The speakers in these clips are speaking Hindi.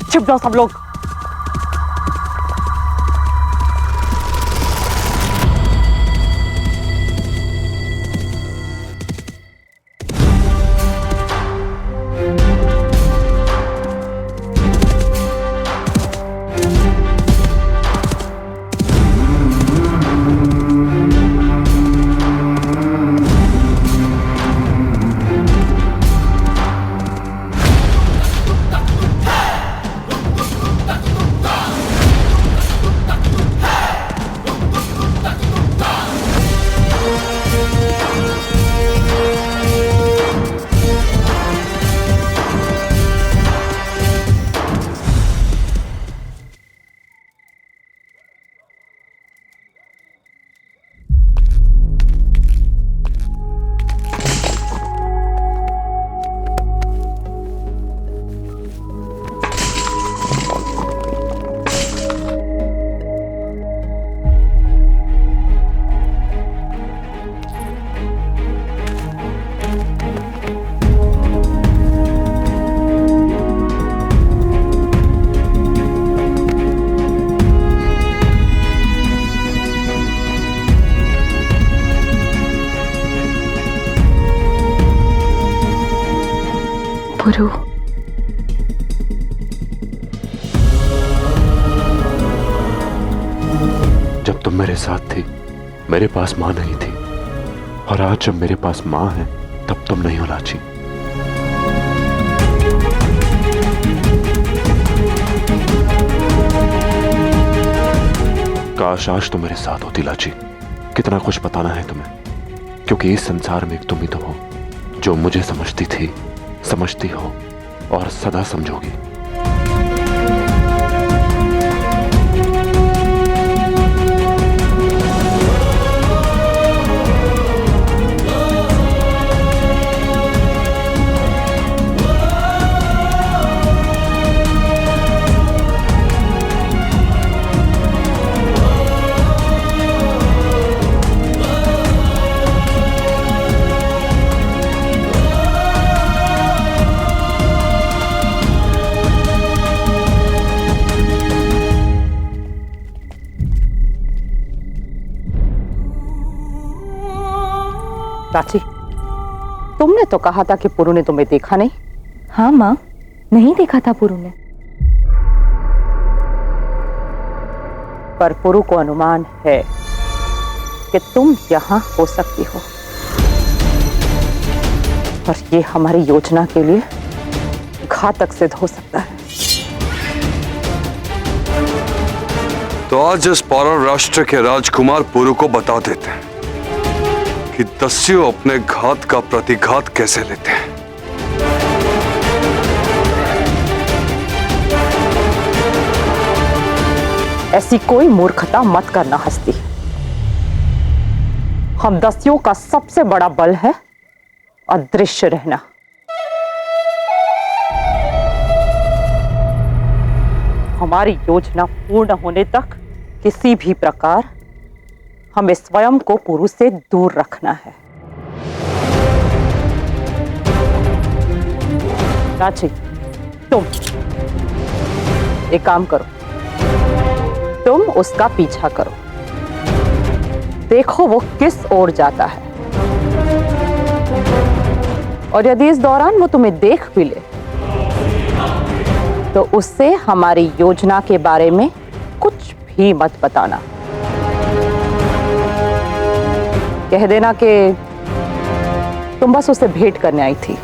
छिप जाओ सब लोग। पुरु, जब तुम मेरे साथ थी मेरे पास मां नहीं थी, और आज जब मेरे पास मां है तब तुम नहीं हो लाची। काश आज तुम मेरे साथ होती लाची। कितना कुछ बताना है तुम्हें, क्योंकि इस संसार में एक तुम ही तो हो जो मुझे समझती थी, समझती हो और सदा समझोगी। चाची, तुमने तो कहा था कि पुरु ने तुम्हें देखा नहीं। हाँ माँ, नहीं देखा था पुरु ने। पर पुरु को अनुमान है कि तुम यहां हो सकती हो, और ये हमारी योजना के लिए घातक सिद्ध हो सकता है। तो आज इस पौरव राष्ट्र के राजकुमार पुरु को बता देते हैं कि दस्यु अपने घात का प्रतिघात कैसे लेते हैं। ऐसी कोई मूर्खता मत करना हस्ती। हम दस्युओं का सबसे बड़ा बल है अदृश्य रहना। हमारी योजना पूर्ण होने तक किसी भी प्रकार हमें स्वयं को पुरु से दूर रखना है। चाची, तुम एक काम करो, तुम उसका पीछा करो, देखो वो किस ओर जाता है, और यदि इस दौरान वो तुम्हें देख भी ले तो उससे हमारी योजना के बारे में कुछ भी मत बताना। कह देना कि तुम बस उससे भेंट करने आई थी।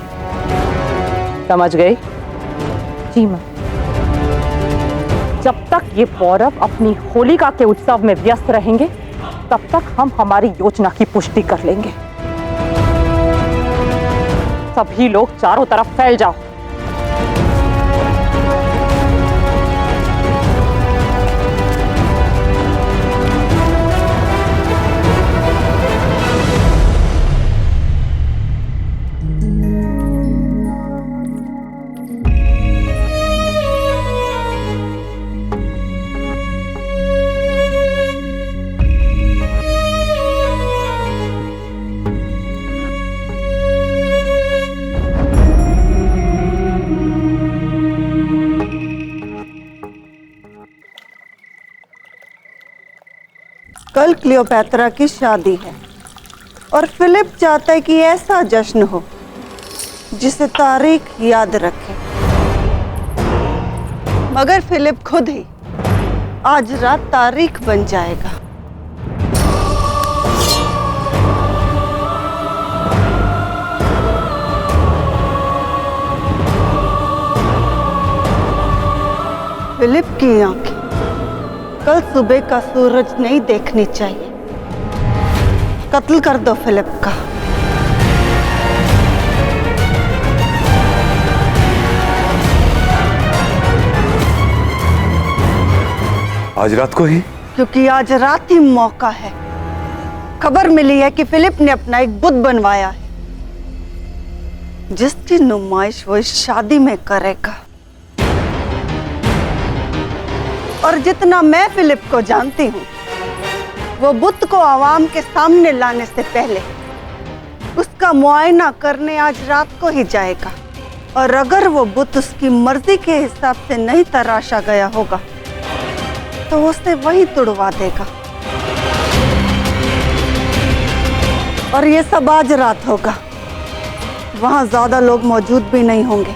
समझ गई? जी माँ। जब तक ये पौरव अपनी होलिका के उत्सव में व्यस्त रहेंगे तब तक हम हमारी योजना की पुष्टि कर लेंगे। सभी लोग चारों तरफ फैल जाओ। कल क्लियोपैत्रा की शादी है और फिलिप चाहता है कि ऐसा जश्न हो जिसे तारीख याद रखे, मगर फिलिप खुद ही आज रात तारीख बन जाएगा। फिलिप की आंखें कल सुबह का सूरज नहीं देखनी चाहिए। कत्ल कर दो फिलिप का। आज रात को ही? क्योंकि आज रात ही मौका है। खबर मिली है कि फिलिप ने अपना एक बुत बनवाया है जिसकी नुमाइश वो इस शादी में करेगा। और जितना मैं फिलिप को जानती हूँ, वो बुत को आवाम के सामने लाने से पहले उसका मुआयना करने आज रात को ही जाएगा। और अगर वो बुत उसकी मर्जी के हिसाब से नहीं तराशा गया होगा तो उसे वही तुड़वा देगा। और ये सब आज रात होगा। वहां ज्यादा लोग मौजूद भी नहीं होंगे।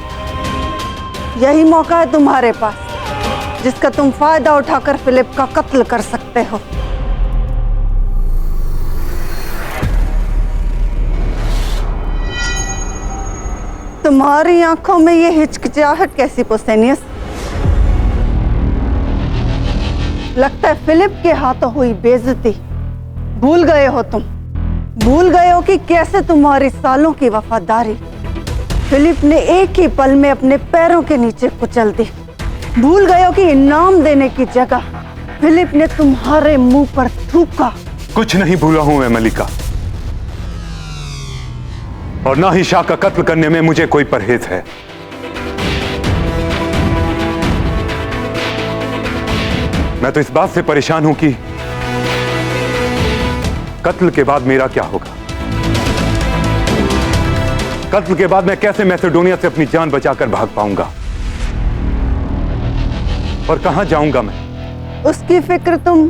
यही मौका है तुम्हारे पास जिसका तुम फायदा उठाकर फिलिप का कत्ल कर सकते हो। तुम्हारी आंखों में ये हिचकिचाहट कैसी पोसेनियस? लगता है फिलिप के हाथों हुई बेइज्जती भूल गए हो तुम। भूल गए हो कि कैसे तुम्हारी सालों की वफादारी फिलिप ने एक ही पल में अपने पैरों के नीचे कुचल दी। भूल गए हो कि इनाम देने की जगह फिलिप ने तुम्हारे मुंह पर थूका। कुछ नहीं भूला हूं मैं मलिका, और ना ही शाह का कत्ल करने में मुझे कोई परहेज है। मैं तो इस बात से परेशान हूं कि कत्ल के बाद मेरा क्या होगा। कत्ल के बाद मैं कैसे मैसेडोनिया से अपनी जान बचाकर भाग पाऊंगा और कहां जाऊंगा मैं? उसकी फिक्र तुम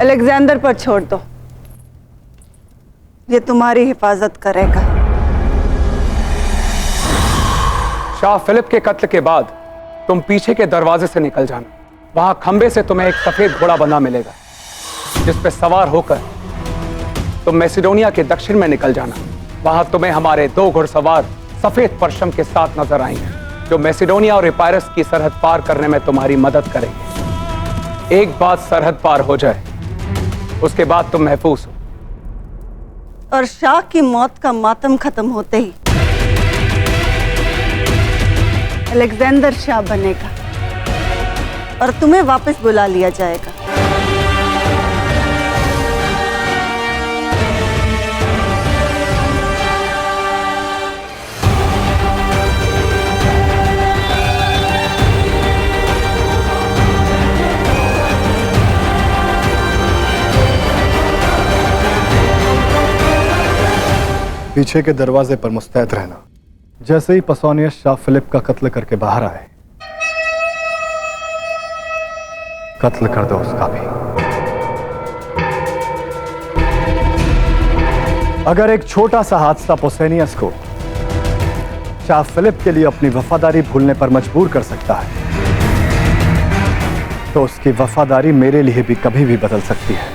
अलेक्जेंडर पर छोड़ दो। ये तुम्हारी हिफाजत करेगा। शाह फिलिप के कत्ल के बाद तुम पीछे के दरवाजे से निकल जाना। वहां खंबे से तुम्हें एक सफेद घोड़ा बंधा मिलेगा जिस पे सवार होकर तुम मैसिडोनिया के दक्षिण में निकल जाना। वहां तुम्हें हमारे 2 घुड़सवार सफेद परचम के साथ नजर आएंगे जो मैसिडोनिया और एपायरस की सरहद पार करने में तुम्हारी मदद करेंगे। एक बात सरहद पार हो जाए उसके बाद तुम महफूज हो। और शाह की मौत का मातम खत्म होते ही अलेक्जेंडर शाह बनेगा और तुम्हें वापस बुला लिया जाएगा। पीछे के दरवाजे पर मुस्तैद रहना। जैसे ही पसोनियस शाह फिलिप का कत्ल करके बाहर आए, कत्ल कर दो उसका भी। अगर एक छोटा सा हादसा पोसेनियस को शाह फिलिप के लिए अपनी वफादारी भूलने पर मजबूर कर सकता है, तो उसकी वफादारी मेरे लिए भी कभी भी बदल सकती है।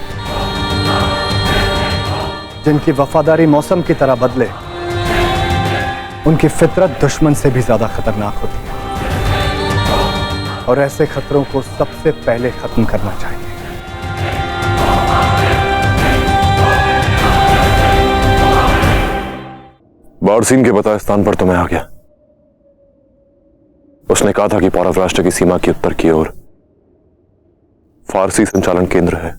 जिनकी वफादारी मौसम की तरह बदले, उनकी फितरत दुश्मन से भी ज्यादा खतरनाक होती है और ऐसे खतरों को सबसे पहले खत्म करना चाहिए। बारसीन के बताए स्थान पर तो मैं आ गया। उसने कहा था कि पौरव राष्ट्र की सीमा की उत्तर की ओर फारसी संचालन केंद्र है,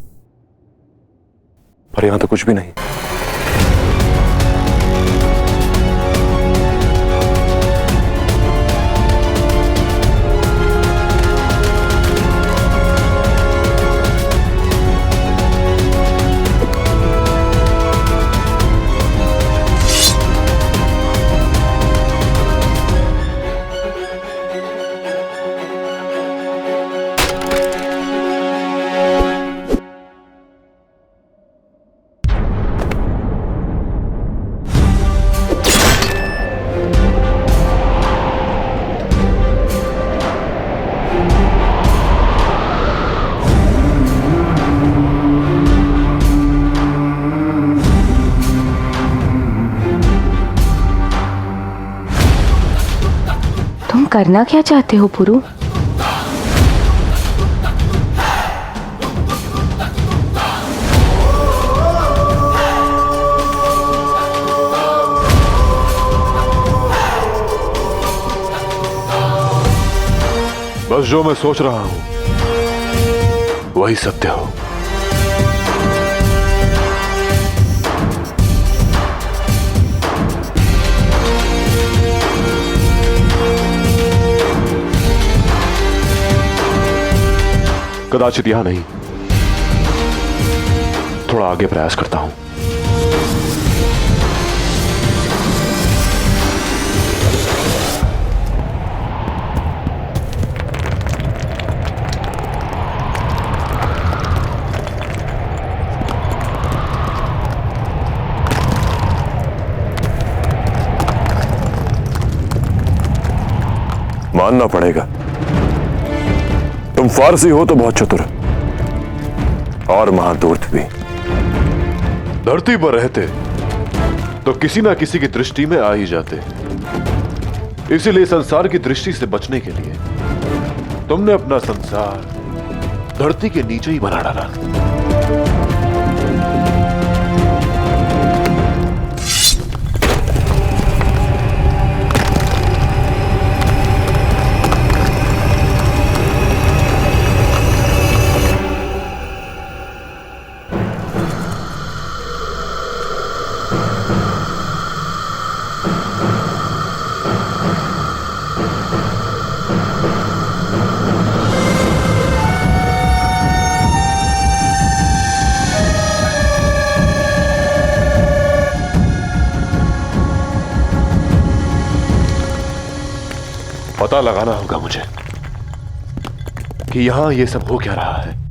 पर यहां तो कुछ भी नहीं। तुम करना क्या चाहते हो पुरु? बस जो मैं सोच रहा हूं वही सत्य हो। कदाचित यहां नहीं, थोड़ा आगे प्रयास करता हूं। मानना पड़ेगा, तुम फारसी हो तो बहुत चतुर और महादूर्त भी। धरती पर रहते तो किसी ना किसी की दृष्टि में आ ही जाते, इसीलिए संसार की दृष्टि से बचने के लिए तुमने अपना संसार धरती के नीचे ही बना डाला। पता लगाना होगा मुझे कि यहां ये सब हो क्या रहा है।